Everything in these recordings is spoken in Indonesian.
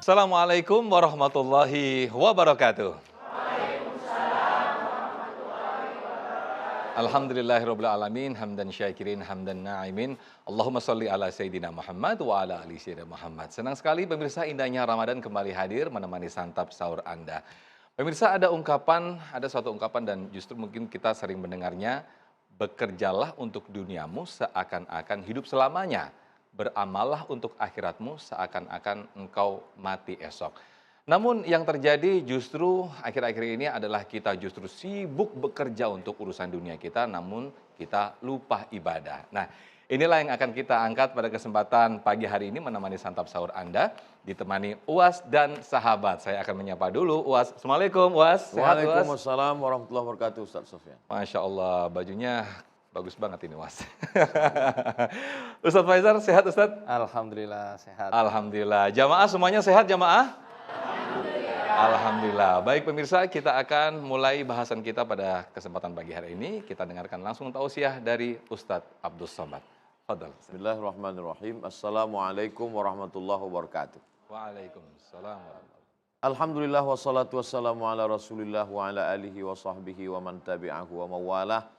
Assalamualaikum warahmatullahi wabarakatuh. Alhamdulillahirabbil alamin, hamdan syakirin, hamdan na'imin. Allahumma shalli ala sayyidina Muhammad wa ala ali sayyidina Muhammad. Senang sekali pemirsa, indahnya Ramadan kembali hadir menemani santap sahur Anda. Pemirsa, ada suatu ungkapan dan justru mungkin kita sering mendengarnya, bekerjalah untuk duniamu seakan-akan hidup selamanya. Beramallah untuk akhiratmu seakan-akan engkau mati esok. Namun yang terjadi justru akhir-akhir ini adalah kita justru sibuk bekerja untuk urusan dunia kita, namun kita lupa ibadah. Nah, inilah yang akan kita angkat pada kesempatan pagi hari ini menemani santap sahur Anda, ditemani Uwas dan sahabat. Saya akan menyapa dulu Uwas. Assalamualaikum Uwas. Sehat Uwas? Waalaikumsalam warahmatullahi wabarakatuh, Ustaz Sofyan. Masya Allah, bajunya bagus banget ini Uwas. Ustadz Faizar, sehat Ustadz? Alhamdulillah sehat. Alhamdulillah. Jamaah semuanya sehat jamaah? Alhamdulillah. Baik pemirsa, kita akan mulai bahasan kita pada kesempatan pagi hari ini. Kita dengarkan langsung tausiah dari Ustadz Abdul Somad. Fadal. Bismillahirrahmanirrahim. Assalamualaikum warahmatullahi wabarakatuh. Waalaikumsalam warahmatullahi. Alhamdulillah wassalatu wassalamu ala rasulillah wa ala alihi wa sahbihi wa man tabi'ahu wa mawalah.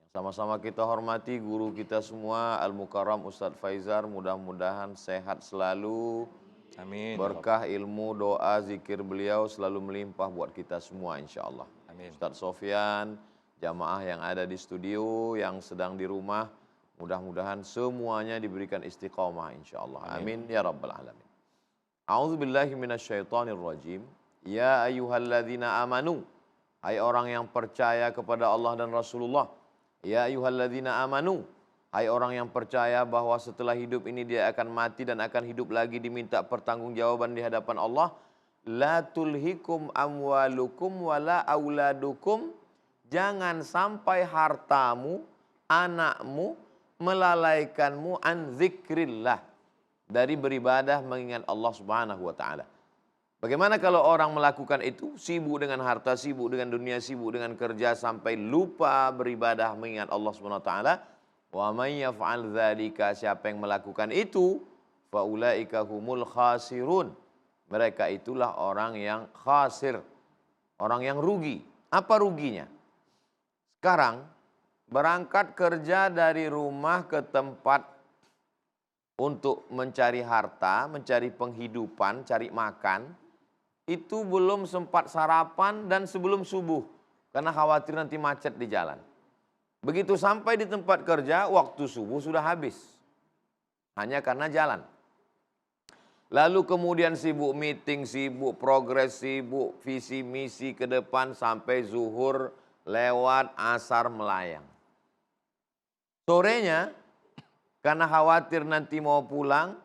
Sama-sama kita hormati guru kita semua, Al-Mukarram Ustadz Faizar. Mudah-mudahan sehat selalu. Amin. Berkah ilmu, doa, zikir beliau selalu melimpah buat kita semua insya Allah. Amin. Ustadz Sofyan, jamaah yang ada di studio, yang sedang di rumah, mudah-mudahan semuanya diberikan istiqomah insya Allah. Amin ya rabbal alamin. A'udzubillahi minasyaitonirrajim. Ya ayyuhalladzina amanu. Hai orang yang percaya kepada Allah dan Rasulullah. Ya ayyuhalladzina amanu. Hai orang yang percaya bahwa setelah hidup ini dia akan mati dan akan hidup lagi, diminta pertanggungjawaban di hadapan Allah. La tulhikum amwalukum wala auladukum. Jangan sampai hartamu, anakmu melalaikanmu an zikrillah, dari beribadah mengingat Allah Subhanahu wa taala. Bagaimana kalau orang melakukan itu, sibuk dengan harta, sibuk dengan dunia, sibuk dengan kerja sampai lupa beribadah mengingat Allah Subhanahu wa taala? Wa may yaf'al dzalika, siapa yang melakukan itu, fa ulaika humul khasirun. Mereka itulah orang yang khasir, orang yang rugi. Apa ruginya? Sekarang berangkat kerja dari rumah ke tempat untuk mencari harta, mencari penghidupan, cari makan, itu belum sempat sarapan dan sebelum subuh, karena khawatir nanti macet di jalan. Begitu sampai di tempat kerja, waktu subuh sudah habis. Hanya karena jalan. Lalu kemudian sibuk meeting, sibuk progres, sibuk visi misi ke depan sampai zuhur lewat, asar melayang. Sorenya, karena khawatir nanti mau pulang,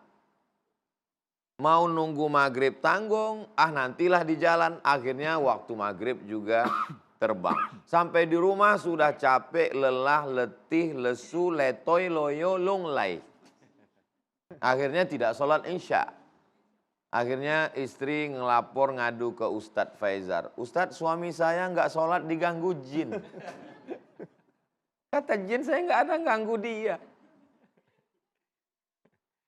mau nunggu maghrib tanggung, nantilah di jalan. Akhirnya waktu maghrib juga terbang. Sampai di rumah sudah capek, lelah, letih, lesu, letoy, loyo, lunglai. Akhirnya tidak sholat isya. Akhirnya istri ngelapor ngadu ke Ustadz Faizar. Ustadz, suami saya nggak sholat, diganggu jin. Kata jin, saya nggak ada ganggu dia.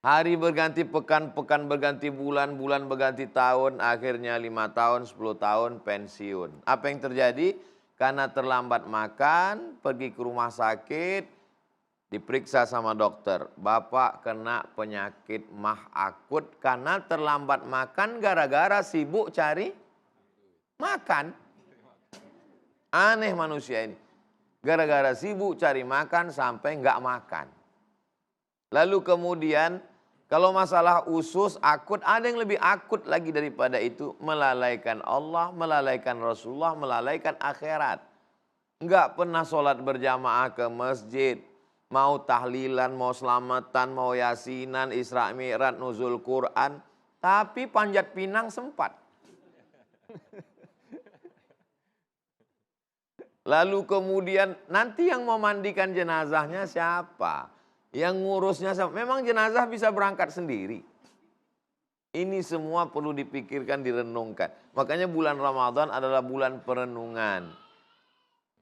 Hari berganti pekan, pekan berganti bulan, bulan berganti tahun, akhirnya 5 tahun, 10 tahun pensiun. Apa yang terjadi? Karena terlambat makan, pergi ke rumah sakit, diperiksa sama dokter. Bapak kena penyakit mah akut karena terlambat makan gara-gara sibuk cari makan. Aneh manusia ini. Gara-gara sibuk cari makan sampai nggak makan. Lalu kemudian kalau masalah usus akut, ada yang lebih akut lagi daripada itu. Melalaikan Allah, melalaikan Rasulullah, melalaikan akhirat. Enggak pernah sholat berjamaah ke masjid. Mau tahlilan, mau selamatan, mau yasinan, Isra Mi'raj, nuzul Quran. Tapi panjat pinang sempat. Lalu kemudian nanti yang mau mandikan jenazahnya siapa? Yang ngurusnya siapa? Memang jenazah bisa berangkat sendiri. Ini semua perlu dipikirkan, direnungkan. Makanya bulan Ramadan adalah bulan perenungan.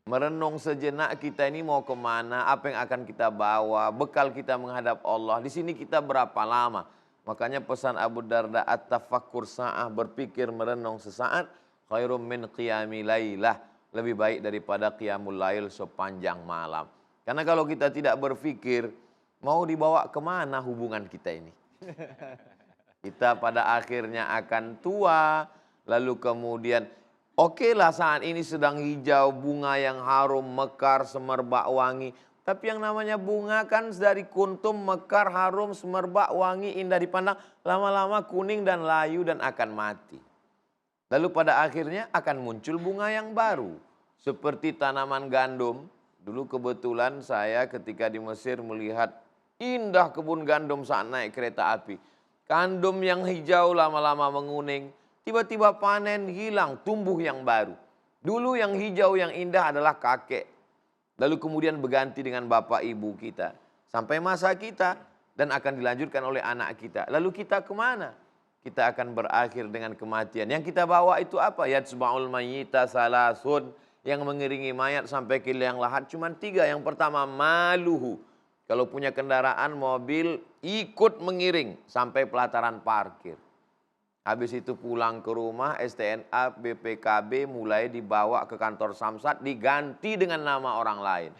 Merenung sejenak kita ini mau kemana, apa yang akan kita bawa, bekal kita menghadap Allah. Di sini kita berapa lama? Makanya pesan Abu Darda, at-tafakkur sa'ah, berpikir merenung sesaat, khairum min qiyami lailah, lebih baik daripada qiyamul lail sepanjang malam. Karena kalau kita tidak berpikir, mau dibawa kemana hubungan kita ini? Kita pada akhirnya akan tua, lalu kemudian okelah saat ini sedang hijau, bunga yang harum, mekar, semerbak wangi. Tapi yang namanya bunga kan dari kuntum, mekar, harum, semerbak, wangi, indah dipandang. Lama-lama kuning dan layu dan akan mati. Lalu pada akhirnya akan muncul bunga yang baru. Seperti tanaman gandum. Dulu kebetulan saya ketika di Mesir melihat indah kebun gandum saat naik kereta api. Gandum yang hijau lama-lama menguning. Tiba-tiba panen, hilang, tumbuh yang baru. Dulu yang hijau yang indah adalah kakek. Lalu kemudian berganti dengan bapak ibu kita. Sampai masa kita dan akan dilanjutkan oleh anak kita. Lalu kita kemana? Kita akan berakhir dengan kematian. Yang kita bawa itu apa? Yatsba'ul mayyita salasun. Yang mengiringi mayat sampai ke liang lahat cuma 3. Yang pertama maluhu. Kalau punya kendaraan mobil ikut mengiring sampai pelataran parkir. Habis itu pulang ke rumah, STNA, BPKB mulai dibawa ke kantor Samsat, diganti dengan nama orang lain.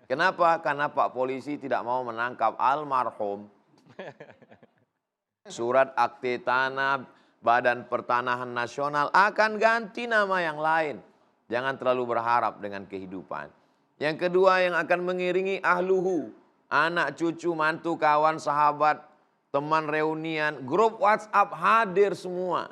Kenapa? Karena Pak Polisi tidak mau menangkap almarhum. Surat akte tanah, Badan Pertanahan Nasional akan ganti nama yang lain. Jangan terlalu berharap dengan kehidupan. Yang kedua yang akan mengiringi ahluhu. Anak, cucu, mantu, kawan, sahabat, teman reunian, grup WhatsApp hadir semua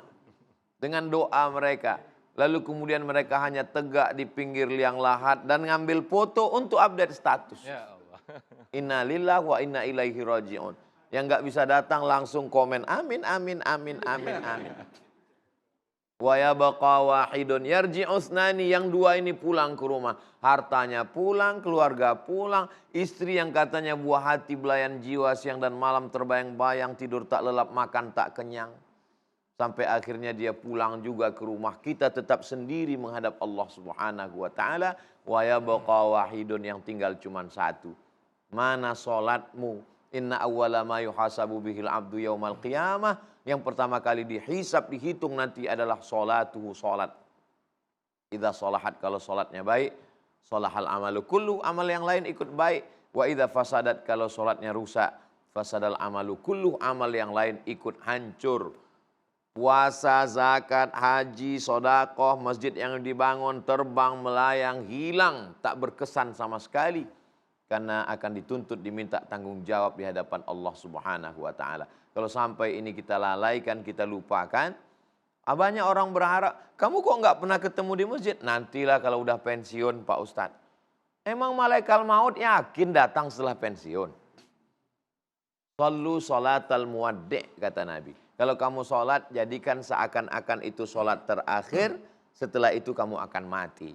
dengan doa mereka. Lalu kemudian mereka hanya tegak di pinggir liang lahat dan ngambil foto untuk update status. Ya Allah. Inna lillahi wa inna ilaihi raji'un. Yang nggak bisa datang langsung komen amin amin amin amin amin. Wa yabqa wahidun yarji'usnani, yang 2 ini pulang ke rumah. Hartanya pulang, keluarga pulang, istri yang katanya buah hati, belayan jiwa, siang dan malam terbayang-bayang, tidur tak lelap, makan tak kenyang. Sampai akhirnya dia pulang juga ke rumah. Kita tetap sendiri menghadap Allah Subhanahu wa taala. Wa yabqa wahidun, yang tinggal cuma 1. Mana salatmu? Inna awwala ma yuhasabu bihil abdu yaumal qiyamah. Yang pertama kali dihisab, dihitung nanti adalah salatuhu, salat. Idza salahat, kalau salatnya baik, salahal amalu kullu, amal yang lain ikut baik. Wa idza fasadat, kalau salatnya rusak, fasadal amalu kullu, amal yang lain ikut hancur. Puasa, zakat, haji, sedekah, masjid yang dibangun, terbang, melayang, hilang, tak berkesan sama sekali. Karena akan dituntut diminta tanggung jawab di hadapan Allah Subhanahu wa taala. Kalau sampai ini kita lalaikan, kita lupakan, banyak orang berharap, kamu kok nggak pernah ketemu di masjid? Nantilah kalau udah pensiun Pak Ustadz. Emang malaikat maut yakin datang setelah pensiun? Sallu salatal muwaddi', kata Nabi. Kalau kamu sholat, jadikan seakan-akan itu sholat terakhir, setelah itu kamu akan mati.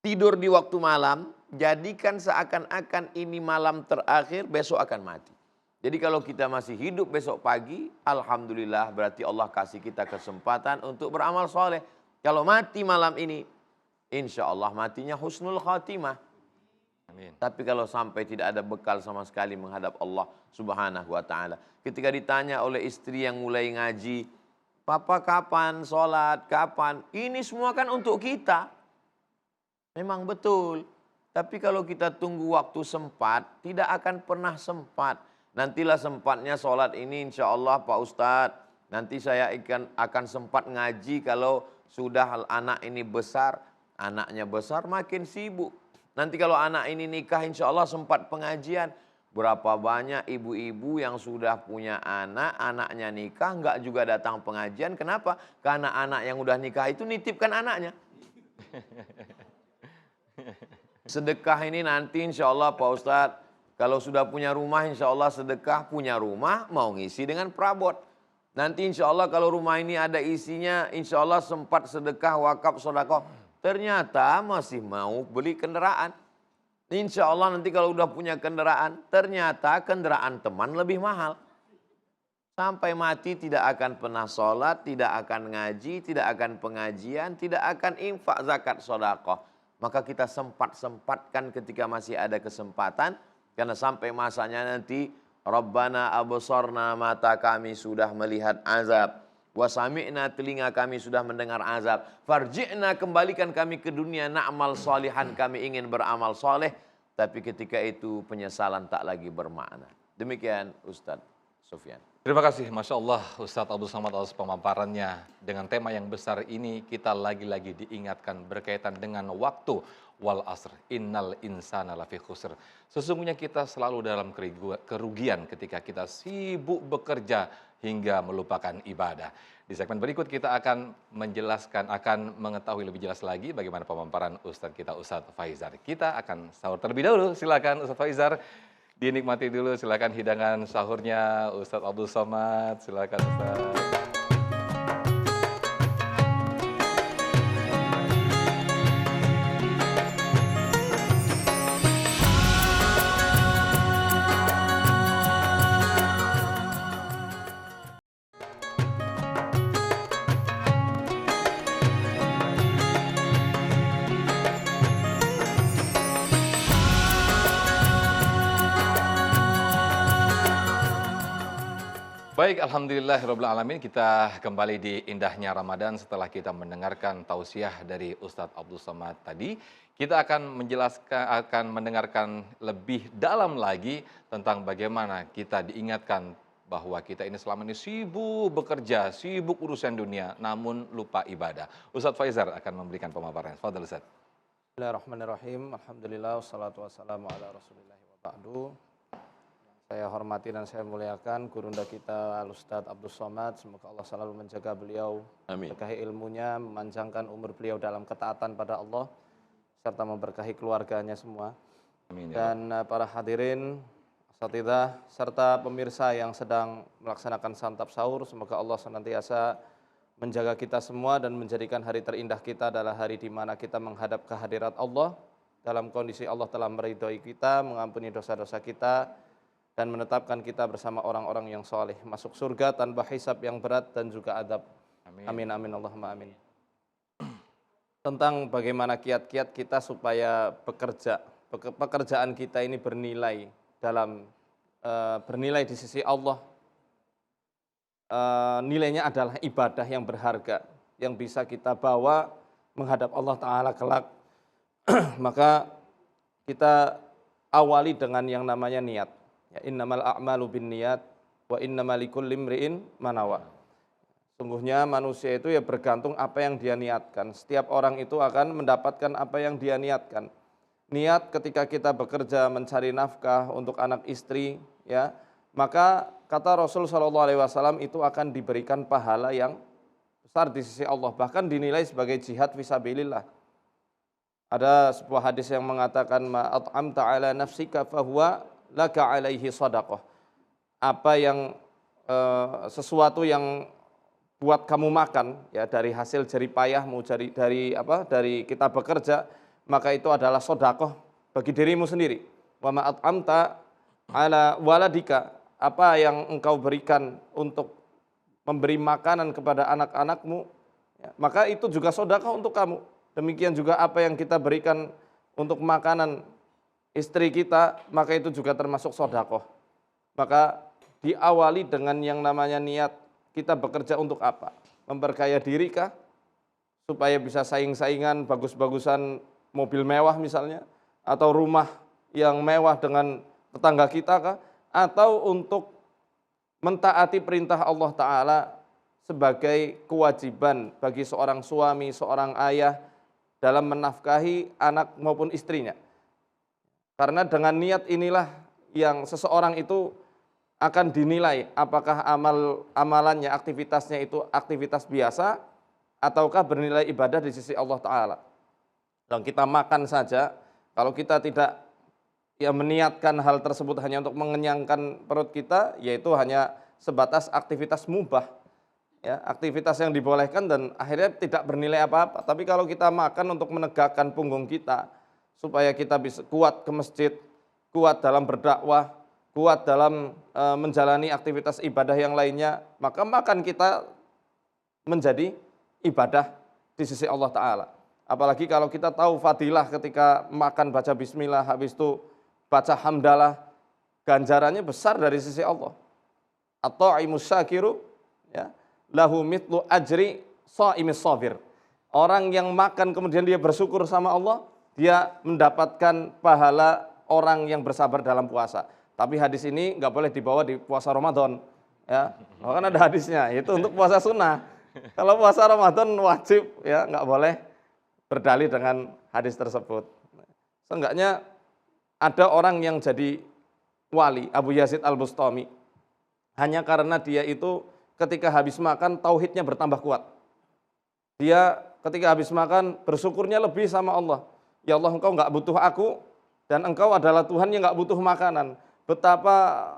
Tidur di waktu malam, jadikan seakan-akan ini malam terakhir, besok akan mati. Jadi kalau kita masih hidup besok pagi, alhamdulillah berarti Allah kasih kita kesempatan untuk beramal soleh. Kalau mati malam ini, insya Allah matinya husnul khatimah. Amin. Tapi kalau sampai tidak ada bekal sama sekali menghadap Allah Subhanahu wa taala. Ketika ditanya oleh istri yang mulai ngaji, "Papa kapan sholat, kapan?" Ini semua kan untuk kita. Memang betul. Tapi kalau kita tunggu waktu sempat, tidak akan pernah sempat. Nantilah sempatnya sholat ini insya Allah Pak Ustadz. Nanti saya akan sempat ngaji kalau sudah anak ini besar. Anaknya besar makin sibuk. Nanti kalau anak ini nikah insya Allah sempat pengajian. Berapa banyak ibu-ibu yang sudah punya anak, anaknya nikah, nggak juga datang pengajian. Kenapa? Karena anak yang udah nikah itu nitipkan anaknya. Sedekah ini nanti insya Allah Pak Ustadz. Kalau sudah punya rumah insya Allah sedekah, punya rumah mau ngisi dengan perabot. Nanti insya Allah kalau rumah ini ada isinya, insya Allah sempat sedekah, wakaf, sedekah. Ternyata masih mau beli kendaraan. Insya Allah nanti kalau udah punya kendaraan, ternyata kendaraan teman lebih mahal. Sampai mati tidak akan pernah sholat, tidak akan ngaji, tidak akan pengajian, tidak akan infak, zakat, sedekah. Maka kita sempat-sempatkan ketika masih ada kesempatan. Karena sampai masanya nanti Rabbana absarna, mata kami sudah melihat azab. Wa sami'na, telinga kami sudah mendengar azab. Farji'na, kembalikan kami ke dunia, na'mal salihan, kami ingin beramal soleh. Tapi ketika itu penyesalan tak lagi bermakna. Demikian Ustadz Sufyan. Terima kasih, Masya Allah, Ustadz Abdul Somad atas pemaparannya. Dengan tema yang besar ini, kita lagi-lagi diingatkan berkaitan dengan waktu. Wal asr, innal insana lafi khusr. Sesungguhnya kita selalu dalam kerugian ketika kita sibuk bekerja hingga melupakan ibadah. Di segmen berikut kita akan menjelaskan, akan mengetahui lebih jelas lagi bagaimana pemaparan Ustadz kita, Ustadz Faizar. Kita akan sahur terlebih dahulu, silakan Ustadz Faizar. Dinikmati dulu, silakan hidangan sahurnya Ustadz Abdul Somad, silakan Ustadz. Baik, alhamdulillahirabbil alamin, kita kembali di indahnya Ramadan setelah kita mendengarkan tausiah dari Ustadz Abdul Somad tadi. Kita akan mendengarkan lebih dalam lagi tentang bagaimana kita diingatkan bahwa kita ini selama ini sibuk bekerja, sibuk urusan dunia, namun lupa ibadah. Ustadz Faizar akan memberikan pemaparan. Fadhal Ustadz. Bismillahirrahmanirrahim. Alhamdulillah, wassalatu wassalamu ala rasulillah wa ba'du. Saya hormati dan saya muliakan gurunda kita Al-Ustadz Abdul Somad. Semoga Allah selalu menjaga beliau, Amin. berkahi ilmunya, memanjangkan umur beliau dalam ketaatan pada Allah, serta memberkahi keluarganya semua. Amin. Dan para hadirin, asatidzah, serta pemirsa yang sedang melaksanakan santap sahur, semoga Allah senantiasa menjaga kita semua dan menjadikan hari terindah kita adalah hari di mana kita menghadap kehadirat Allah dalam kondisi Allah telah meridhoi kita, mengampuni dosa-dosa kita, dan menetapkan kita bersama orang-orang yang soleh masuk surga tanpa hisab yang berat dan juga adab. Amin, amin, Allahumma amin. Tentang bagaimana kiat-kiat kita supaya pekerjaan kita ini bernilai dalam bernilai di sisi Allah. Nilainya adalah ibadah yang berharga yang bisa kita bawa menghadap Allah Ta'ala kelak. Maka kita awali dengan yang namanya niat. Ya, innamal a'malu binniyat wa innamal likulli imri'in ma nawa. Sungguhnya manusia itu ya bergantung apa yang dia niatkan. Setiap orang itu akan mendapatkan apa yang dia niatkan. Niat ketika kita bekerja mencari nafkah untuk anak istri, ya, maka kata Rasul SAW itu akan diberikan pahala yang besar di sisi Allah, bahkan dinilai sebagai jihad fisabilillah. Ada sebuah hadis yang mengatakan ma at'amta ala nafsika fahuwa laka alaihi sadaqah. Apa yang sesuatu yang buat kamu makan ya dari hasil jerih payahmu, dari kita bekerja, maka itu adalah sedekah bagi dirimu sendiri. Wa ma at'amta ala waladika, apa yang engkau berikan untuk memberi makanan kepada anak-anakmu, ya, maka itu juga sedekah untuk kamu. Demikian juga apa yang kita berikan untuk makanan istri kita, maka itu juga termasuk sedekah. Maka diawali dengan yang namanya niat. Kita bekerja untuk apa? Memperkaya diri kah? Supaya bisa saing-saingan bagus-bagusan mobil mewah misalnya, atau rumah yang mewah dengan tetangga kita kah? Atau untuk mentaati perintah Allah Ta'ala sebagai kewajiban bagi seorang suami, seorang ayah dalam menafkahi anak maupun istrinya. Karena dengan niat inilah yang seseorang itu akan dinilai apakah amalannya, aktivitasnya itu aktivitas biasa ataukah bernilai ibadah di sisi Allah Ta'ala. Dan kita makan saja, kalau kita tidak meniatkan hal tersebut hanya untuk mengenyangkan perut kita, yaitu hanya sebatas aktivitas mubah, ya, aktivitas yang dibolehkan dan akhirnya tidak bernilai apa-apa. Tapi kalau kita makan untuk menegakkan punggung kita, supaya kita bisa kuat ke masjid, kuat dalam berdakwah, kuat dalam menjalani aktivitas ibadah yang lainnya, maka makan kita menjadi ibadah di sisi Allah Ta'ala. Apalagi kalau kita tahu fadilah ketika makan baca bismillah, habis itu baca hamdalah, ganjarannya besar dari sisi Allah. At-ta'imus syakiru ya, lahu mithlu ajri shaimis sabir. Orang yang makan kemudian dia bersyukur sama Allah, dia mendapatkan pahala orang yang bersabar dalam puasa. Tapi hadis ini nggak boleh dibawa di puasa Ramadan. Ya, kan ada hadisnya, itu untuk puasa sunnah. Kalau puasa Ramadan wajib, ya nggak boleh berdalih dengan hadis tersebut. Seenggaknya ada orang yang jadi wali, Abu Yazid Al-Bustami, hanya karena dia itu ketika habis makan tauhidnya bertambah kuat. Dia ketika habis makan bersyukurnya lebih sama Allah. Ya Allah, engkau nggak butuh aku dan engkau adalah Tuhan yang nggak butuh makanan. Betapa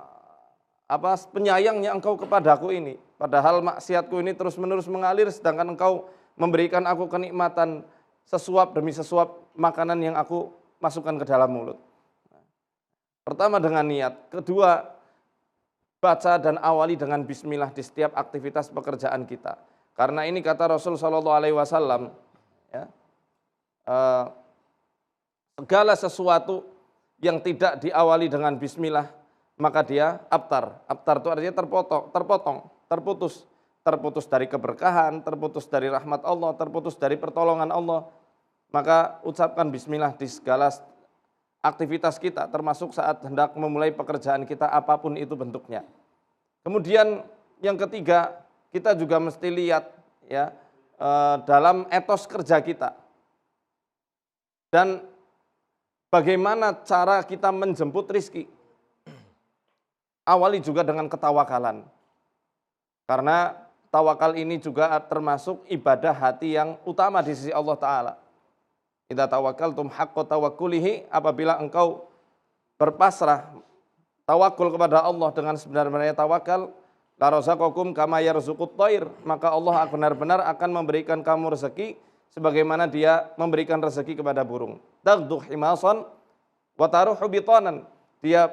penyayangnya engkau kepadaku ini. Padahal maksiatku ini terus-menerus mengalir sedangkan engkau memberikan aku kenikmatan sesuap demi sesuap makanan yang aku masukkan ke dalam mulut. Pertama dengan niat, kedua baca dan awali dengan bismillah di setiap aktivitas pekerjaan kita. Karena ini kata Rasul Shallallahu Alaihi Wasallam, ya, segala sesuatu yang tidak diawali dengan bismillah maka dia abtar. Abtar itu artinya terputus dari keberkahan, terputus dari rahmat Allah, terputus dari pertolongan Allah. Maka ucapkan bismillah di segala aktivitas kita, termasuk saat hendak memulai pekerjaan kita apapun itu bentuknya. Kemudian yang ketiga, kita juga mesti lihat ya dalam etos kerja kita dan bagaimana cara kita menjemput rizki. Awali juga dengan ketawakalan, karena tawakal ini juga termasuk ibadah hati yang utama di sisi Allah Ta'ala. Idza tawakkaltum haqqa tawakkulihi, apabila engkau berpasrah tawakul kepada Allah dengan sebenar-benarnya tawakal, la razaqakum kama yarzuqut thair, maka Allah benar-benar akan memberikan kamu rezeki sebagaimana Dia memberikan rezeki kepada burung. Taghdu himasan wa taruhu bitanan, dia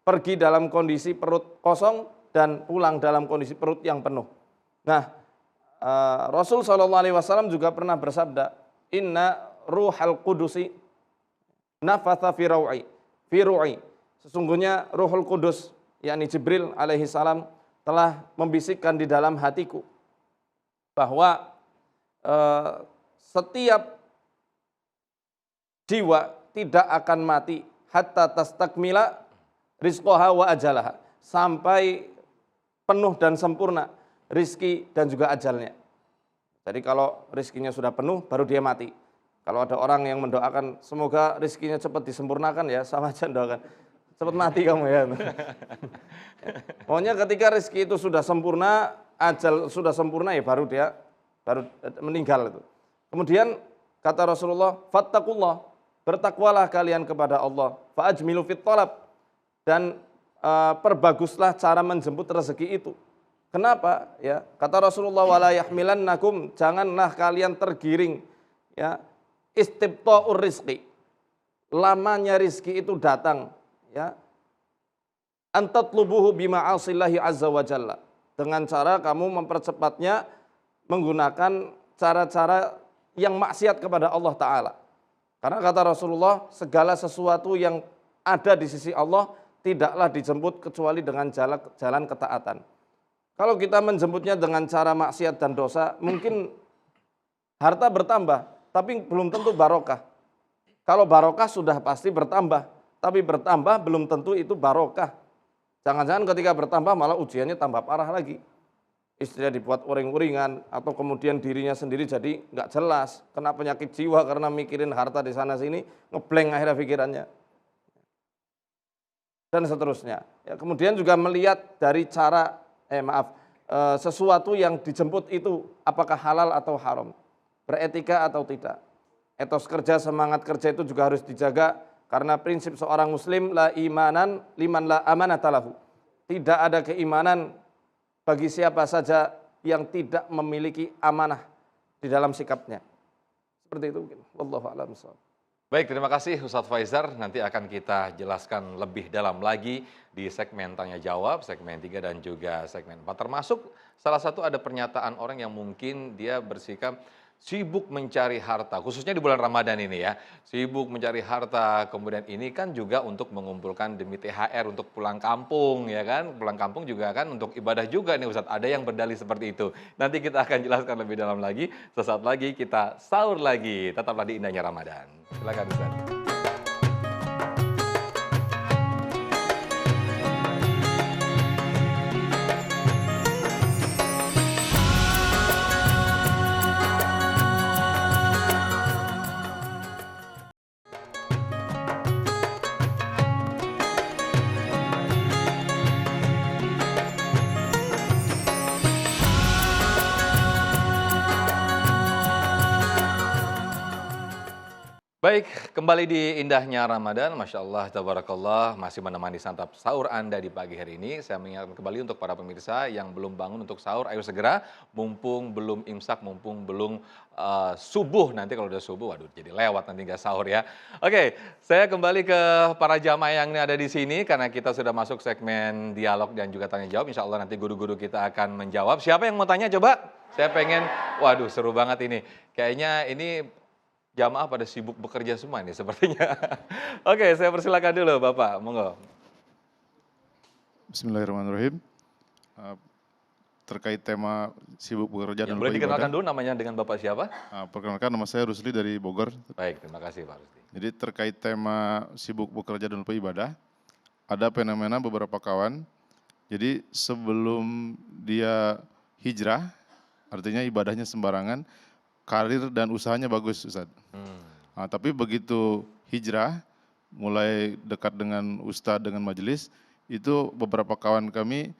pergi dalam kondisi perut kosong dan pulang dalam kondisi perut yang penuh. Nah, Rasul SAW juga pernah bersabda, inna ruhal qudusi nafatha fi ru'i. Sesungguhnya Ruhul Kudus, yakni Jibril alaihi salam, telah membisikkan di dalam hatiku bahwa setiap jiwa tidak akan mati hatta tastakmila rizqaha wa ajalaha, sampai penuh dan sempurna rizki dan juga ajalnya. Jadi kalau rizkinya sudah penuh baru dia mati. Kalau ada orang yang mendoakan semoga rizkinya cepat disempurnakan, ya sama aja doakan cepat mati kamu ya. Pokoknya ketika rizki itu sudah sempurna, ajal sudah sempurna, ya baru dia meninggal itu. Kemudian kata Rasulullah, fattaqullah, bertakwalah kalian kepada Allah, fa ajmilu fit talab, dan perbaguslah cara menjemput rezeki itu. Kenapa? Ya, kata Rasulullah, wala yahmilannakum, janganlah kalian tergiring ya istibta'ur rizqi, lamanya rizki itu datang, ya, antatlubuhu bima'asillahi azza wa jalla, dengan cara kamu mempercepatnya menggunakan cara-cara yang maksiat kepada Allah Ta'ala. Karena kata Rasulullah, segala sesuatu yang ada di sisi Allah tidaklah dijemput kecuali dengan jalan ketaatan. Kalau kita menjemputnya dengan cara maksiat dan dosa, mungkin harta bertambah, tapi belum tentu barokah. Kalau barokah sudah pasti bertambah, tapi bertambah belum tentu itu barokah. Jangan-jangan ketika bertambah malah ujiannya tambah parah lagi. Istrinya dibuat uring-uringan, atau kemudian dirinya sendiri jadi nggak jelas, kena penyakit jiwa karena mikirin harta di sana sini, ngeblank akhirnya pikirannya. Dan seterusnya. Ya, kemudian juga melihat dari cara, sesuatu yang dijemput itu apakah halal atau haram, beretika atau tidak. Etos kerja, semangat kerja itu juga harus dijaga, karena prinsip seorang muslim, la imanan liman la amanatalahu. Tidak ada keimanan bagi siapa saja yang tidak memiliki amanah di dalam sikapnya. Seperti itu mungkin. Wallahu a'lam bishawab. Baik, terima kasih Ustadz Faizar. Nanti akan kita jelaskan lebih dalam lagi di segmen Tanya Jawab, segmen 3 dan juga segmen 4. Termasuk salah satu ada pernyataan orang yang mungkin dia bersikap, sibuk mencari harta, khususnya di bulan Ramadan ini ya. Sibuk mencari harta, kemudian ini kan juga untuk mengumpulkan demi THR untuk pulang kampung ya kan. Pulang kampung juga kan untuk ibadah juga nih Ustadz. Ada yang berdalih seperti itu. Nanti kita akan jelaskan lebih dalam lagi. Sesaat lagi kita sahur lagi. Tetaplah di indahnya Ramadan. Silakan Ustadz. Baik, kembali di indahnya Ramadan, Masya Allah, Tabarakallah, masih menemani santap sahur Anda di pagi hari ini. Saya mengingatkan kembali untuk para pemirsa yang belum bangun untuk sahur, ayo segera, mumpung belum imsak, mumpung belum subuh. Nanti kalau udah subuh, waduh jadi lewat nanti nggak sahur ya. Oke, saya kembali ke para jamaah yang ada di sini, karena kita sudah masuk segmen dialog dan juga tanya jawab. Insya Allah nanti guru-guru kita akan menjawab. Siapa yang mau tanya coba? Saya pengen, waduh seru banget ini. Kayaknya ini jamaah pada sibuk bekerja semua nih sepertinya. Oke, saya persilakan dulu Bapak, monggo. Bismillahirrahmanirrahim. Terkait tema sibuk bekerja dan Boleh lupa dikenalkan ibadah. dulu namanya dengan Bapak siapa? Perkenalkan, nama saya Rusli dari Bogor. Baik, terima kasih Pak Rusdi. Jadi terkait tema sibuk bekerja dan lupa ibadah, ada fenomena beberapa kawan. Jadi sebelum dia hijrah, artinya ibadahnya sembarangan, karir dan usahanya bagus, Ustaz. Tapi begitu hijrah, mulai dekat dengan ustadz, dengan majelis, itu beberapa kawan kami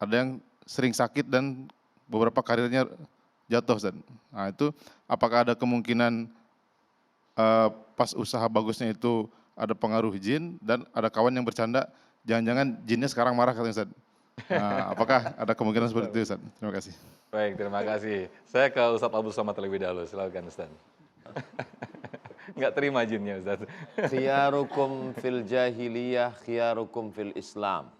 ada yang sering sakit dan beberapa karirnya jatuh, Ustaz. Nah itu apakah ada kemungkinan pas usaha bagusnya itu ada pengaruh jin, dan ada kawan yang bercanda, jangan-jangan jinnya sekarang marah katanya, Ustaz. Nah, apakah ada kemungkinan seperti itu, Ustaz? Terima kasih. Baik, terima kasih. Saya ke Ustadz Abdul Somad terlebih dahulu, silakan Ustadz. Nggak terima jinnya Ustadz. Khiyarukum fil jahiliyah, khiyarukum fil Islam.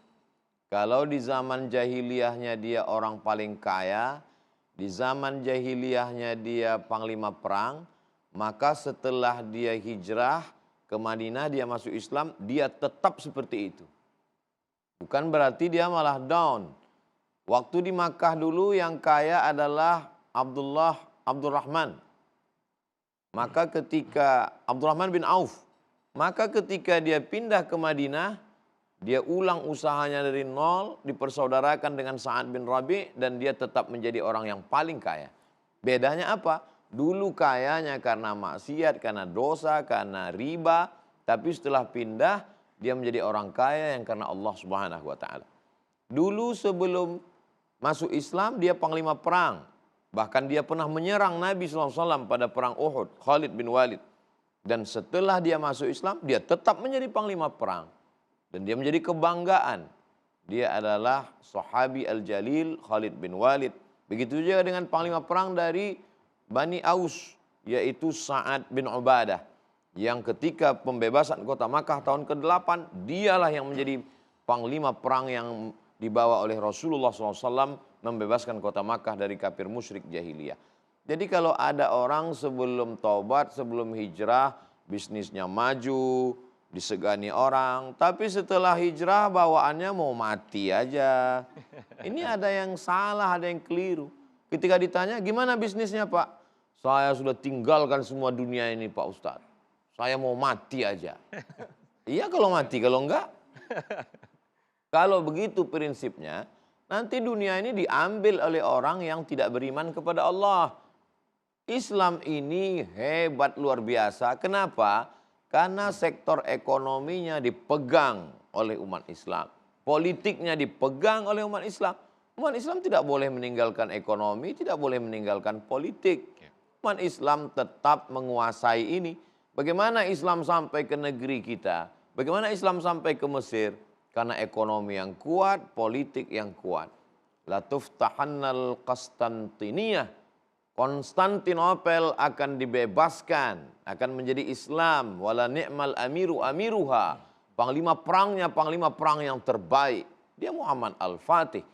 Kalau di zaman jahiliyahnya dia orang paling kaya, di zaman jahiliyahnya dia panglima perang, maka setelah dia hijrah ke Madinah, dia masuk Islam, dia tetap seperti itu. Bukan berarti dia malah down. Waktu di Makkah dulu yang kaya adalah Abdurrahman. Maka ketika Abdurrahman bin Auf, maka ketika dia pindah ke Madinah, dia ulang usahanya dari nol, dipersaudarakan dengan Sa'ad bin Rabi, dan dia tetap menjadi orang yang paling kaya. Bedanya apa? Dulu kayanya karena maksiat, karena dosa, karena riba, tapi setelah pindah, dia menjadi orang kaya yang karena Allah Subhanahu wa Ta'ala. Dulu sebelum masuk Islam, dia panglima perang. Bahkan dia pernah menyerang Nabi SAW pada perang Uhud, Khalid bin Walid. Dan setelah dia masuk Islam, dia tetap menjadi panglima perang. Dan dia menjadi kebanggaan. Dia adalah sahabi al-jalil Khalid bin Walid. Begitu juga dengan panglima perang dari Bani Aus, yaitu Sa'ad bin Ubadah. Yang ketika pembebasan kota Makkah tahun ke-8, dialah yang menjadi panglima perang yang dibawa oleh Rasulullah SAW membebaskan kota Makkah dari kafir musyrik jahiliyah. Jadi kalau ada orang sebelum taubat, sebelum hijrah, bisnisnya maju, disegani orang, tapi setelah hijrah bawaannya mau mati aja. Ini ada yang salah, ada yang keliru. Ketika ditanya, gimana bisnisnya Pak? Saya sudah tinggalkan semua dunia ini Pak Ustadz. Saya mau mati aja. Iya kalau mati, kalau enggak. Kalau begitu prinsipnya, nanti dunia ini diambil oleh orang yang tidak beriman kepada Allah. Islam ini hebat luar biasa. Kenapa? Karena sektor ekonominya dipegang oleh umat Islam. Politiknya dipegang oleh umat Islam. Umat Islam tidak boleh meninggalkan ekonomi, tidak boleh meninggalkan politik. Umat Islam tetap menguasai ini. Bagaimana Islam sampai ke negeri kita? Bagaimana Islam sampai ke Mesir? Karena ekonomi yang kuat, politik yang kuat. La tuftahannal Qastantiniyah. Konstantinopel akan dibebaskan, akan menjadi Islam. Wala ni'mal amiru amiruha. Panglima perangnya, panglima perang yang terbaik. Dia Muhammad Al-Fatih.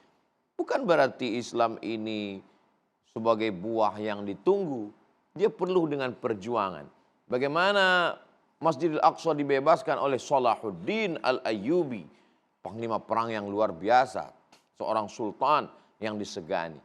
Bukan berarti Islam ini sebagai buah yang ditunggu, dia perlu dengan perjuangan. Bagaimana Masjidil Aqsa dibebaskan oleh Salahuddin Al-Ayyubi, panglima perang yang luar biasa, seorang sultan yang disegani.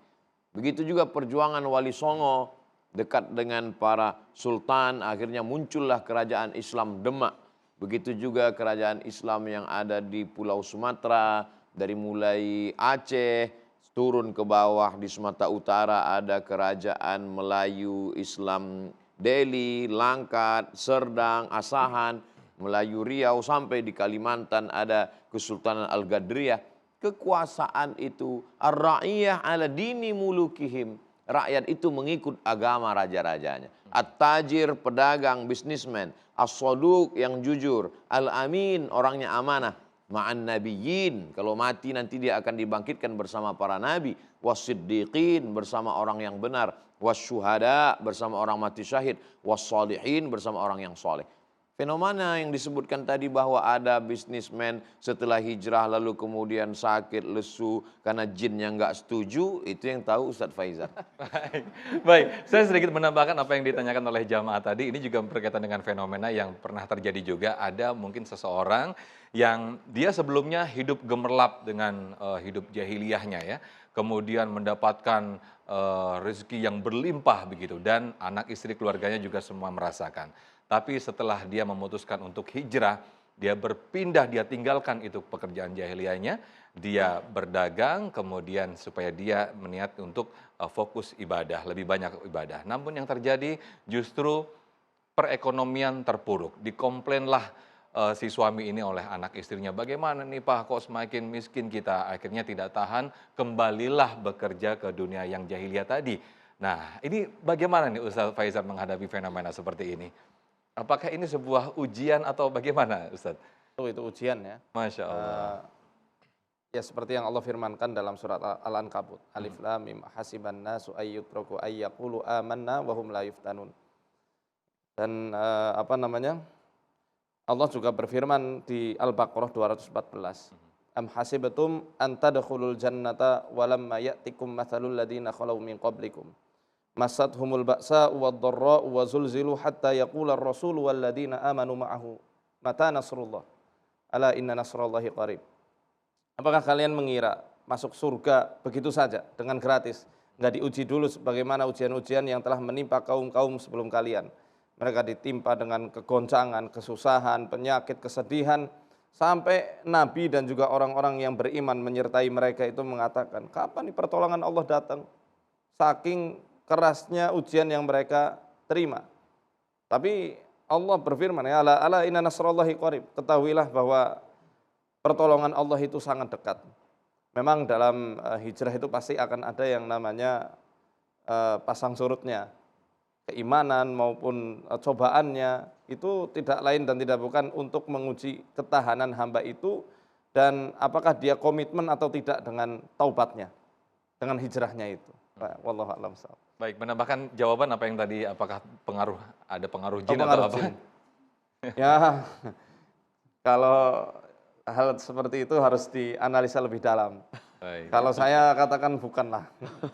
Begitu juga perjuangan Wali Songo dekat dengan para sultan, akhirnya muncullah kerajaan Islam Demak. Begitu juga kerajaan Islam yang ada di Pulau Sumatera, dari mulai Aceh turun ke bawah di Sumatera Utara ada kerajaan Melayu Islam Delhi, Langkat, Serdang, Asahan, Melayu Riau, sampai di Kalimantan ada Kesultanan Al-Gadriyah. Kekuasaan itu ar-ra'iyah ala dini mulukihim. Rakyat itu mengikut agama raja-rajanya. At-tajir, pedagang, bisnismen. As-saduq, yang jujur. Al-amin, orangnya amanah. Ma'an nabiyyin, kalau mati nanti dia akan dibangkitkan bersama para nabi. Was-siddiqin, bersama orang yang benar. Was-syuhada, bersama orang mati syahid. Was-salihin, bersama orang yang soleh. Fenomena yang disebutkan tadi bahwa ada bisnismen setelah hijrah lalu kemudian sakit, lesu karena jinnya nggak setuju, itu yang tahu Ustadz Faizal. Baik, saya sedikit menambahkan apa yang ditanyakan oleh jamaah tadi. Ini juga berkaitan dengan fenomena yang pernah terjadi juga. Ada mungkin seseorang yang dia sebelumnya hidup gemerlap dengan hidup jahiliyahnya ya. Kemudian mendapatkan rezeki yang berlimpah begitu. Dan anak istri keluarganya juga semua merasakan. Tapi setelah dia memutuskan untuk hijrah, dia berpindah, dia tinggalkan itu pekerjaan jahiliyahnya, dia berdagang, kemudian supaya dia meniat untuk fokus ibadah, lebih banyak ibadah. Namun yang terjadi justru perekonomian terpuruk. Dikomplainlah si suami ini oleh anak istrinya, bagaimana nih Pak, kok semakin miskin kita, akhirnya tidak tahan, kembalilah bekerja ke dunia yang jahiliyah tadi. Nah, ini bagaimana nih Ustaz Faizal menghadapi fenomena seperti ini? Apakah ini sebuah ujian atau bagaimana Ustaz? Itu ujian ya. Masya Allah. Ya seperti yang Allah firmankan dalam surat Al-Ankabut. Alif Lam Mim hasiban nasu ayyutraku ayyaqulu amanna wa hum la yuftanun. Dan Allah juga berfirman di Al-Baqarah 214. Am hasibatum an tadkhulul jannata walamma ya'tikum mathalul ladzina khalau min qablikum. Masathumul ba'sa wad-dharra wa zulzilu hatta yaqula ar-rasul wal ladzina amanu ma'ahu mata nasrullah. Ala inna nasrallahi qarib. Apakah kalian mengira masuk surga begitu saja dengan gratis? Enggak diuji dulu sebagaimana ujian-ujian yang telah menimpa kaum-kaum sebelum kalian. Mereka ditimpa dengan kegoncangan, kesusahan, penyakit, kesedihan, sampai Nabi dan juga orang-orang yang beriman menyertai mereka itu mengatakan, kapan nih pertolongan Allah datang? Saking kerasnya ujian yang mereka terima. Tapi Allah berfirman, ya ala inna nasrallahi qarib. Ketahuilah bahwa pertolongan Allah itu sangat dekat. Memang dalam hijrah itu pasti akan ada yang namanya pasang surutnya. Keimanan maupun cobaannya itu tidak lain dan tidak bukan untuk menguji ketahanan hamba itu dan apakah dia komitmen atau tidak dengan taubatnya, dengan hijrahnya itu. Wallahu a'lam. Baik, menambahkan jawaban apa yang tadi, apakah ada pengaruh jin atau apa? Jin. Ya, kalau hal seperti itu harus dianalisa lebih dalam. Baik. Kalau saya katakan bukanlah,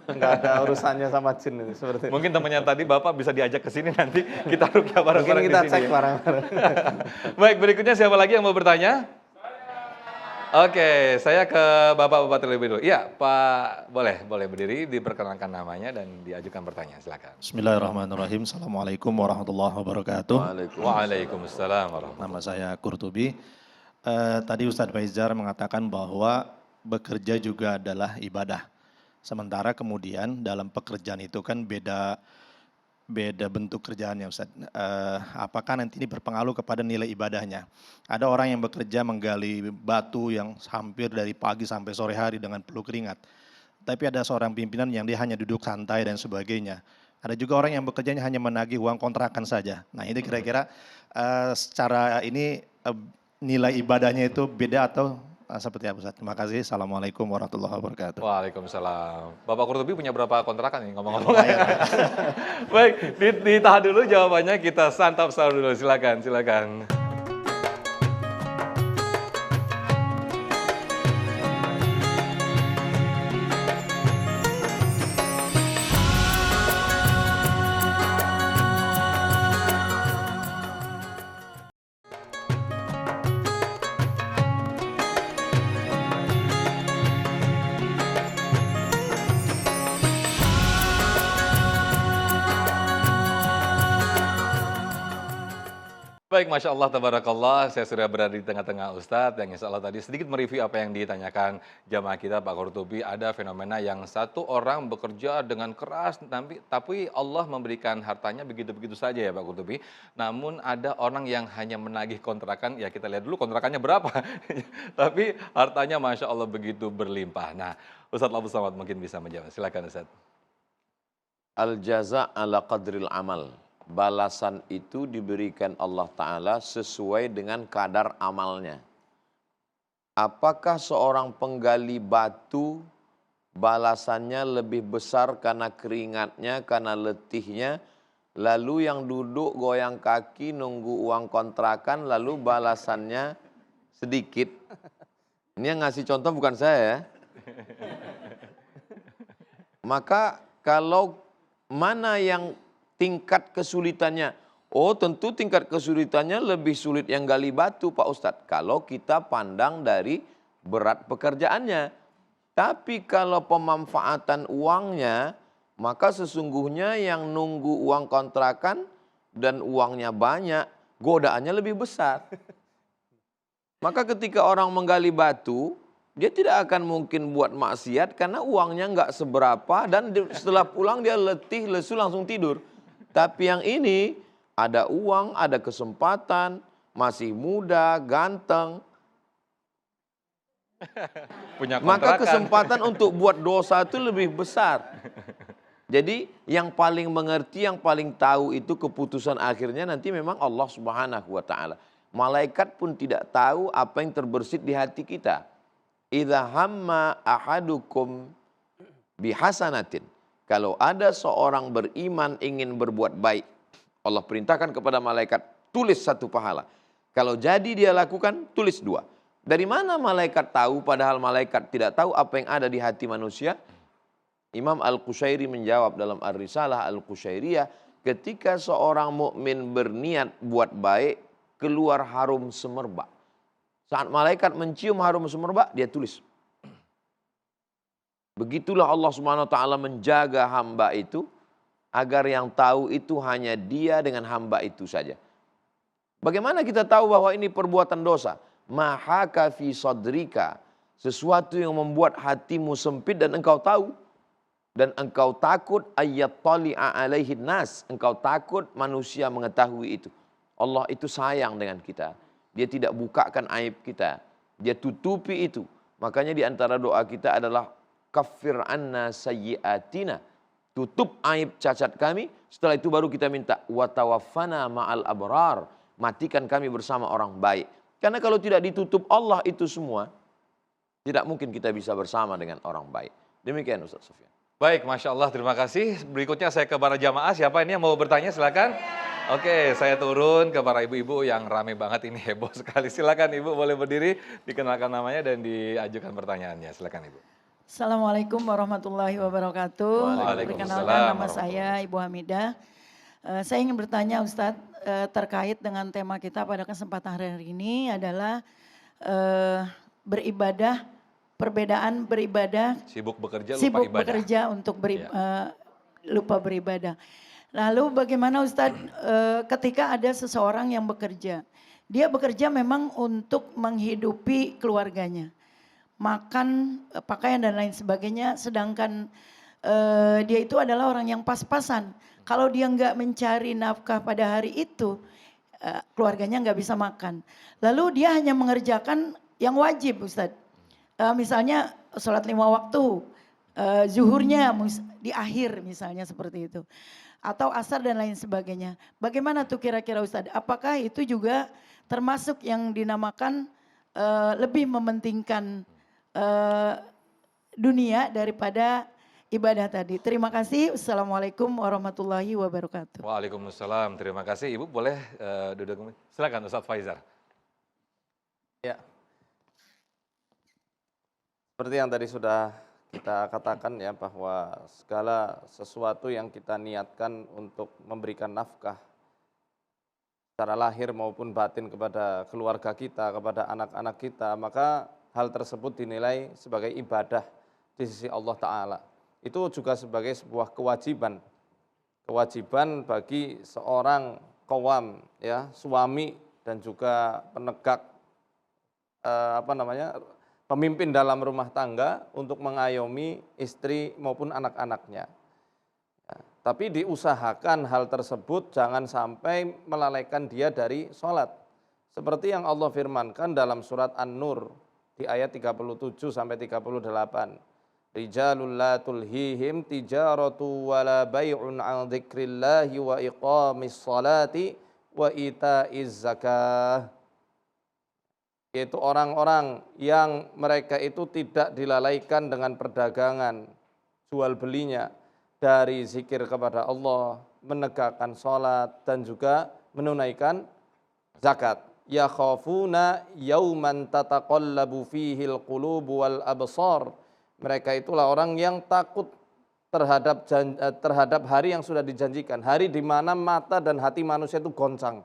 nggak ada urusannya sama jin ini seperti itu. Mungkin temannya tadi Bapak bisa diajak ke sini nanti kita rukyah bareng-bareng di sini. Mungkin kita cek bareng-bareng. Baik, berikutnya siapa lagi yang mau bertanya? Oke, saya ke Bapak-bapak terlebih dulu. Iya, Pak, boleh berdiri, diperkenalkan namanya dan diajukan pertanyaan, silakan. Bismillahirrahmanirrahim. Assalamualaikum warahmatullahi wabarakatuh. Waalaikumsalam warahmatullahi. Nama saya Qurtubi. Tadi Ustadz Faizal mengatakan bahwa bekerja juga adalah ibadah. Sementara kemudian dalam pekerjaan itu kan beda bentuk kerjaannya Ustaz. Apakah nanti ini berpengaruh kepada nilai ibadahnya? Ada orang yang bekerja menggali batu yang hampir dari pagi sampai sore hari dengan peluh keringat. Tapi ada seorang pimpinan yang dia hanya duduk santai dan sebagainya. Ada juga orang yang bekerjanya hanya menagih uang kontrakan saja. Nah ini kira-kira secara ini nilai ibadahnya itu beda atau seperti apa Ustaz? Terima kasih. Assalamualaikum warahmatullahi wabarakatuh. Waalaikumsalam. Bapak Qurtubi punya berapa kontrakan nih ngomong-ngomong? Baik, ditahan dulu jawabannya, kita santap sahur dulu. Silakan. Baik, Masya Allah, Tabarakallah, saya sudah berada di tengah-tengah Ustadz, yang insya Allah tadi sedikit mereview apa yang ditanyakan jamaah kita, Pak Qurtubi. Ada fenomena yang satu orang bekerja dengan keras, tapi Allah memberikan hartanya begitu-begitu saja ya Pak Qurtubi. Namun ada orang yang hanya menagih kontrakan, ya kita lihat dulu kontrakannya berapa. Tapi hartanya Masya Allah begitu berlimpah. Nah, Ustadz Abu Samad mungkin bisa menjawab. Silakan Ustadz. Al jaza ala qadril amal. Balasan itu diberikan Allah Ta'ala sesuai dengan kadar amalnya. Apakah seorang penggali batu balasannya lebih besar karena keringatnya, karena letihnya, lalu yang duduk goyang kaki nunggu uang kontrakan, lalu balasannya sedikit? Ini yang ngasih contoh bukan saya ya. Maka kalau mana yang tingkat kesulitannya? Oh tentu tingkat kesulitannya lebih sulit yang gali batu Pak Ustadz. Kalau kita pandang dari berat pekerjaannya. Tapi kalau pemanfaatan uangnya, maka sesungguhnya yang nunggu uang kontrakan dan uangnya banyak, godaannya lebih besar. Maka ketika orang menggali batu, dia tidak akan mungkin buat maksiat karena uangnya nggak seberapa dan setelah pulang dia letih, lesu langsung tidur. Tapi yang ini ada uang, ada kesempatan, masih muda, ganteng. Punya Maka kontrakan. kesempatan untuk buat dosa itu lebih besar. Jadi yang paling mengerti, yang paling tahu itu keputusan akhirnya nanti memang Allah Subhanahu wa Ta'ala. Malaikat pun tidak tahu apa yang terbersit di hati kita. Idza hamma ahadukum bihasanatin. Kalau ada seorang beriman ingin berbuat baik, Allah perintahkan kepada malaikat, tulis 1 pahala. Kalau jadi dia lakukan, tulis 2. Dari mana malaikat tahu padahal malaikat tidak tahu apa yang ada di hati manusia? Imam Al-Qushairi menjawab dalam Ar-Risalah Al-Qushairiyah, ketika seorang mukmin berniat buat baik, keluar harum semerbak. Saat malaikat mencium harum semerbak, dia tulis. Begitulah Allah Subhanahu wa Ta'ala menjaga hamba itu, agar yang tahu itu hanya dia dengan hamba itu saja. Bagaimana kita tahu bahwa ini perbuatan dosa? Mahaka fi sadrika, sesuatu yang membuat hatimu sempit dan engkau tahu. Dan engkau takut ayat tali'a alaihin nas, engkau takut manusia mengetahui itu. Allah itu sayang dengan kita. Dia tidak bukakan aib kita. Dia tutupi itu. Makanya di antara doa kita adalah kaffir anna sayyiatina. Tutup aib cacat kami. Setelah itu baru kita minta wa tawaffana ma'al abrar. Matikan kami bersama orang baik. Karena kalau tidak ditutup Allah itu semua, tidak mungkin kita bisa bersama dengan orang baik. Demikian Ustaz Sufyan. Baik, Masya Allah, terima kasih. Berikutnya saya ke para jamaah. Siapa ini yang mau bertanya? Silakan. Oke, saya turun ke para ibu-ibu yang rame banget ini, heboh sekali. Silakan Ibu, boleh berdiri, dikenalkan namanya dan diajukan pertanyaannya. Silakan Ibu. Assalamualaikum warahmatullahi wabarakatuh. Waalaikumsalam Perkenalkan nama warahmatullahi saya Ibu Hamidah. Saya ingin bertanya Ustadz terkait dengan tema kita pada kesempatan hari ini adalah beribadah, perbedaan beribadah, Sibuk bekerja, lupa sibuk ibadah. bekerja untuk lupa beribadah. Lalu bagaimana Ustadz ketika ada seseorang yang bekerja, dia bekerja memang untuk menghidupi keluarganya, makan, pakaian dan lain sebagainya, sedangkan dia itu adalah orang yang pas-pasan. Kalau dia nggak mencari nafkah pada hari itu, keluarganya nggak bisa makan. Lalu dia hanya mengerjakan yang wajib Ustadz. Misalnya sholat 5 waktu, zuhurnya di akhir misalnya seperti itu. Atau asar dan lain sebagainya. Bagaimana tuh kira-kira Ustadz? Apakah itu juga termasuk yang dinamakan lebih mementingkan dunia daripada ibadah tadi? Terima kasih. Assalamualaikum warahmatullahi wabarakatuh. Waalaikumsalam, terima kasih. Ibu boleh duduk. Silakan Ustadz Faizar. Ya. Seperti yang tadi sudah kita katakan ya, bahwa segala sesuatu yang kita niatkan untuk memberikan nafkah secara lahir maupun batin kepada keluarga kita, kepada anak-anak kita, maka hal tersebut dinilai sebagai ibadah di sisi Allah Ta'ala. Itu juga sebagai sebuah kewajiban bagi seorang qawam, ya, suami dan juga penegak pemimpin dalam rumah tangga untuk mengayomi istri maupun anak-anaknya. Ya, tapi diusahakan hal tersebut jangan sampai melalaikan dia dari sholat. Seperti yang Allah firmankan dalam surat An-Nur di ayat 37 sampai 38. Rijalul la tulhihim tijaratu wala bay'un 'an dzikrillahi wa iqamis salati wa itaiz zakah. Yaitu orang-orang yang mereka itu tidak dilalaikan dengan perdagangan, jual belinya dari zikir kepada Allah, menegakkan sholat dan juga menunaikan zakat. Yakhafuna yauman tataqallabu fihil qulubu wal absar. Mereka itulah orang yang takut terhadap hari yang sudah dijanjikan, hari di mana mata dan hati manusia itu goncang.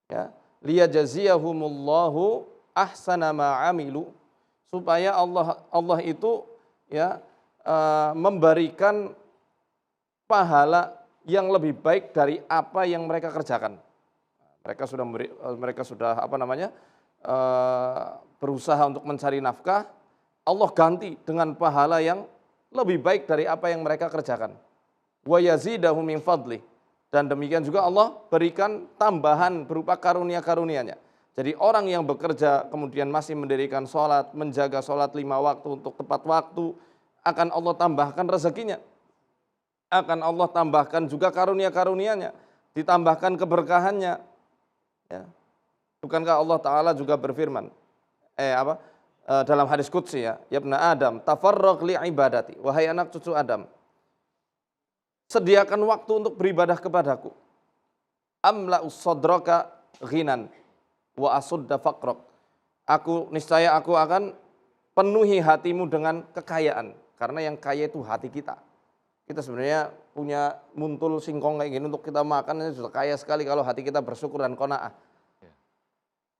Ya, liyajziyahumullahu ahsana ma amilu, supaya Allah itu ya memberikan pahala yang lebih baik dari apa yang mereka kerjakan. Mereka sudah berusaha untuk mencari nafkah, Allah ganti dengan pahala yang lebih baik dari apa yang mereka kerjakan. Wa yazidahum min fadli. Dan demikian juga Allah berikan tambahan berupa karunia-karunianya. Jadi orang yang bekerja kemudian masih mendirikan sholat, menjaga sholat 5 waktu untuk tepat waktu, akan Allah tambahkan rezekinya. Akan Allah tambahkan juga karunia-karunianya, ditambahkan keberkahannya. Ya. Bukankah Allah Ta'ala juga berfirman, dalam hadis qudsi ya ibna Adam, tafarraq li ibadati, wahai anak cucu Adam, sediakan waktu untuk beribadah kepadaku. Amla'u sadraka ghinan wa asudda faqrak. Niscaya aku akan penuhi hatimu dengan kekayaan. Karena yang kaya itu hati kita. Kita sebenarnya punya muntul singkong kayak gini untuk kita makan, ini sudah kaya sekali kalau hati kita bersyukur dan qanaah.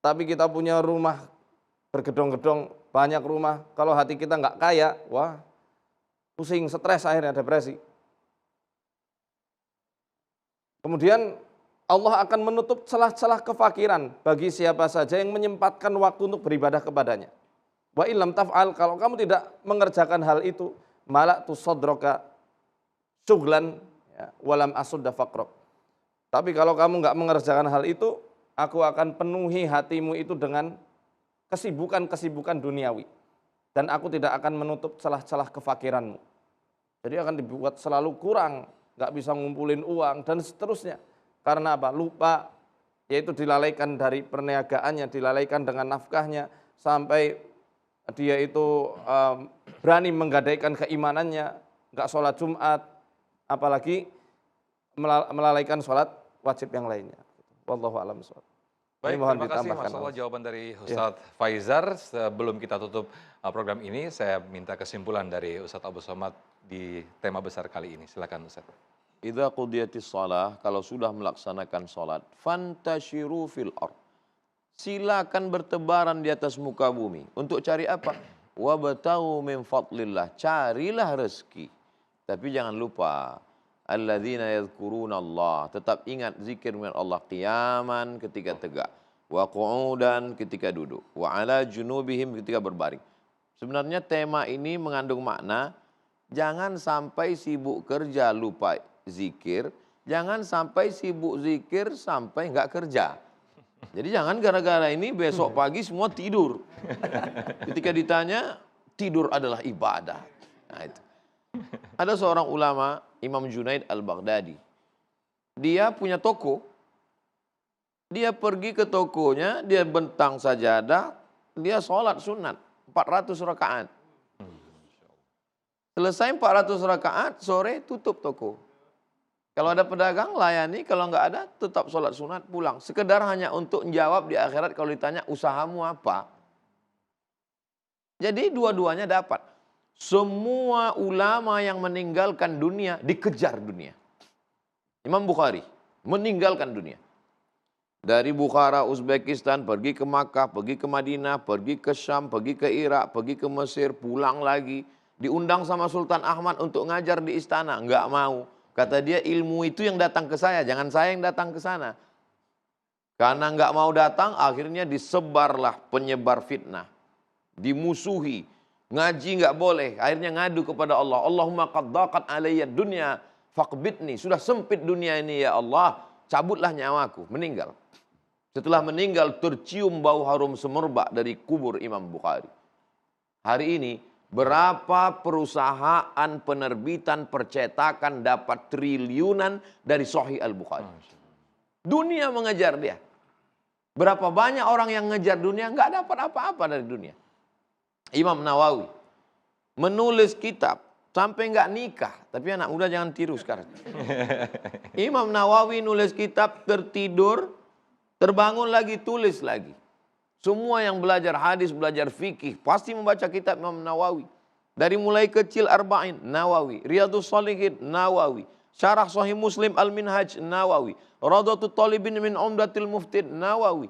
Tapi kita punya rumah bergedong-gedong, banyak rumah. Kalau hati kita nggak kaya, wah pusing, stres, akhirnya depresi. Kemudian Allah akan menutup celah-celah kefakiran bagi siapa saja yang menyempatkan waktu untuk beribadah kepadanya. Wa illam taf'al, kalau kamu tidak mengerjakan hal itu, mala'tu sadraka syughlan walam asudda faqrak. Tapi kalau kamu nggak mengerjakan hal itu, aku akan penuhi hatimu itu dengan kesibukan-kesibukan duniawi. Dan aku tidak akan menutup celah-celah kefakiranmu. Jadi akan dibuat selalu kurang, nggak bisa ngumpulin uang dan seterusnya. Karena apa? Lupa, yaitu dilalaikan dari perniagaannya, dilalaikan dengan nafkahnya, sampai dia itu berani menggadaikan keimanannya, nggak sholat Jumat, apalagi melalaikan sholat wajib yang lainnya. Wallahu a'lam bishawab. Baik, terima kasih Mas Allah jawaban dari Ustadz Faizar. Sebelum kita tutup program ini, saya minta kesimpulan dari Ustadz Abu Somad di tema besar kali ini. Silakan Ustadz. Idza qudiyatis shalah, kalau sudah melaksanakan salat, fantashiru fil ard. Silakan bertebaran di atas muka bumi. Untuk cari apa? Wabtaghu min fadlillah, carilah rezeki. Tapi jangan lupa, alladzina yadhkuruna Allah, tetap ingat zikir dengan Allah qiyaman ketika tegak, wa qu'udan ketika duduk, wa ala junubihim ketika berbaring. Sebenarnya tema ini mengandung makna jangan sampai sibuk kerja lupa zikir, jangan sampai sibuk zikir sampai enggak kerja. Jadi jangan gara-gara ini besok pagi semua tidur. Ketika ditanya, tidur adalah ibadah. Nah, itu. Ada seorang ulama, Imam Junaid al-Baghdadi. Dia punya toko. Dia pergi ke tokonya, dia bentang sajadah, dia sholat sunat 400 rakaat. Selesai 400 rakaat, sore tutup toko. Kalau ada pedagang, layani. Kalau nggak ada, tetap sholat sunat, pulang. Sekedar hanya untuk menjawab di akhirat kalau ditanya, usahamu apa? Jadi dua-duanya dapat. Semua ulama yang meninggalkan dunia, dikejar dunia. Imam Bukhari meninggalkan dunia. Dari Bukhara, Uzbekistan, pergi ke Makkah, pergi ke Madinah, pergi ke Syam, pergi ke Irak, pergi ke Mesir, pulang lagi. Diundang sama Sultan Ahmad untuk ngajar di istana, nggak mau. Kata dia, ilmu itu yang datang ke saya, jangan saya yang datang ke sana. Karena nggak mau datang, akhirnya disebarlah penyebar fitnah. Dimusuhi. Ngaji nggak boleh. Akhirnya ngadu kepada Allah. Allahumma qad daqat alayya dunya faqbidni. Sudah sempit dunia ini ya Allah. Cabutlah nyawaku. Meninggal. Setelah meninggal tercium bau harum semerbak dari kubur Imam Bukhari. Hari ini berapa perusahaan penerbitan percetakan dapat triliunan dari Sahih Al-Bukhari. Dunia mengejar dia. Berapa banyak orang yang ngejar dunia nggak dapat apa-apa dari dunia. Imam Nawawi menulis kitab sampai nggak nikah, tapi anak muda jangan tiru sekarang. Imam Nawawi nulis kitab, tertidur, terbangun lagi, tulis lagi. Semua yang belajar hadis, belajar fikih pasti membaca kitab Imam Nawawi. Dari mulai kecil Arba'in Nawawi, Riyadhus Shalihin Nawawi, Syarah Sahih Muslim Al-Minhaj Nawawi, Radhatul Talibin min Umdatil Muftin Nawawi.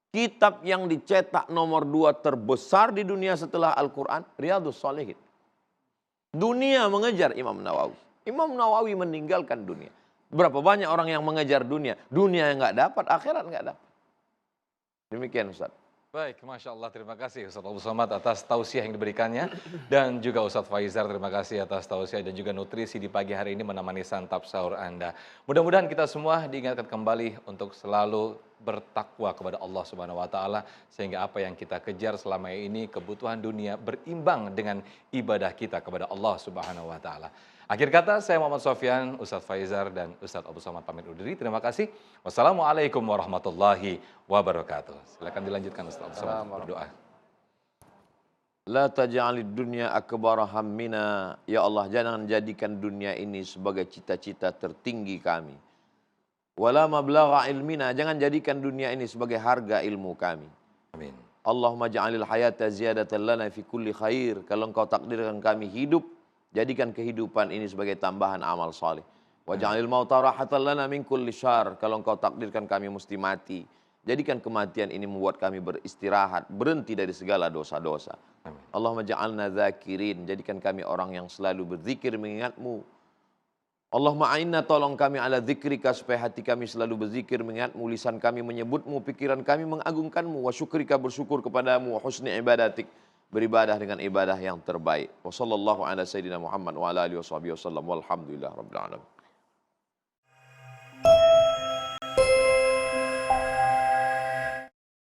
Kitab yang dicetak nomor 2 terbesar di dunia setelah Al-Quran, Riyadhus Shalihin. Dunia mengejar Imam Nawawi. Imam Nawawi meninggalkan dunia. Berapa banyak orang yang mengejar dunia. Dunia yang nggak dapat, akhirat nggak dapat. Demikian Ustaz. Baik, Masya Allah, terima kasih Ustadz Abu Somad atas tausiah yang diberikannya. Dan juga Ustadz Faizar, terima kasih atas tausiah dan juga nutrisi di pagi hari ini menemani santap sahur Anda. Mudah-mudahan kita semua diingatkan kembali untuk selalu bertakwa kepada Allah Subhanahu wa Ta'ala, sehingga apa yang kita kejar selama ini, kebutuhan dunia, berimbang dengan ibadah kita kepada Allah Subhanahu wa Ta'ala. Akhir kata, saya Muhammad Sofyan, Ustadz Faizar, dan Ustadz Abu Somad pamit undur diri. Terima kasih. Wassalamualaikum warahmatullahi wabarakatuh. Silakan dilanjutkan Ustadz Abu Somad berdoa. La taj'alid dunya akbara hammina. Ya Allah, jangan jadikan dunia ini sebagai cita-cita tertinggi kami. Wala mablagha ilmina. Jangan jadikan dunia ini sebagai harga ilmu kami. Amin. Allahumma ja'alil hayata ziyadatan lana fi kulli khair. Kalau Engkau takdirkan kami hidup, jadikan kehidupan ini sebagai tambahan amal saleh. Wa ja'alil mauta rahatan lana min kulli syarr. Kalau Engkau takdirkan kami mesti mati, jadikan kematian ini membuat kami beristirahat, berhenti dari segala dosa-dosa. Allahumma ja'alna dzakirin. Jadikan kami orang yang selalu berzikir mengingat-Mu. Allahumma a'inna, tolong kami ala dzikrika, supaya hati kami selalu berzikir mengingat-Mu, lisan kami menyebut-Mu, pikiran kami mengagungkan-Mu, wa syukrika, bersyukur kepadamu, wa husni ibadatik, beribadah dengan ibadah yang terbaik. Wa sallallahu ala sayyidina Muhammad wa ala alihi wa sahbihi wasallam, walhamdulillah rabbil alamin.